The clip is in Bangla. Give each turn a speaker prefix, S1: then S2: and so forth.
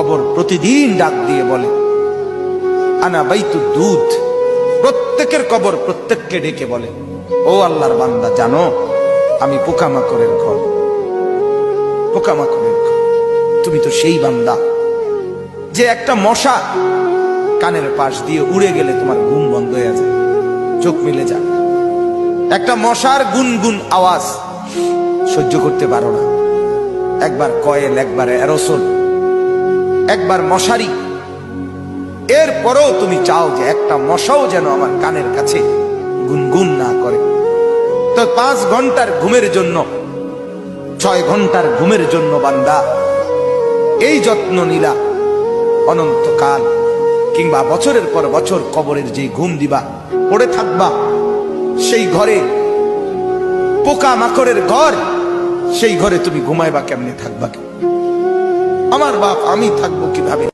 S1: কবর প্রতিদিন ডাক দিয়ে বলে আনা বাইতুদ দুধ। প্রত্যেকের কবর প্রত্যেককে ডেকে বলে, ও আল্লাহর বান্দা, জানো আমি পোকামাকড়ের ঘর, পোকামাকড়ের ঘর। তুমি তো সেই বান্দা যে একটা মশা কানের পাশ দিয়ে উড়ে গেলে তোমার ঘুম বন্ধ হয়ে যায়, চোখ মিলে যায়। একটা মশার গুনগুন আওয়াজ সহ্য করতে পারো না। একবার কয়েল, একবার অ্যারোসোল, একবার মশারি, এরপরেও তুমি চাও যে একটা মশাও যেন আমার কানের কাছে গুনগুন না করে। তো 5 ঘন্টার ঘুমের জন্য, 6 ঘন্টার ঘুমের জন্য বান্দা এই যত্ন নিলা, অনন্তকাল কিংবা বছরের পর বছর কবরের যে ঘুম দিবা, পড়ে থাকবা সেই ঘরে, পোকা মাকড়ের ঘর, সেই ঘরে তুমি ঘুমাইবা কেমনে, থাকবা? আমার বাপ, আমি থাকবো কিভাবে?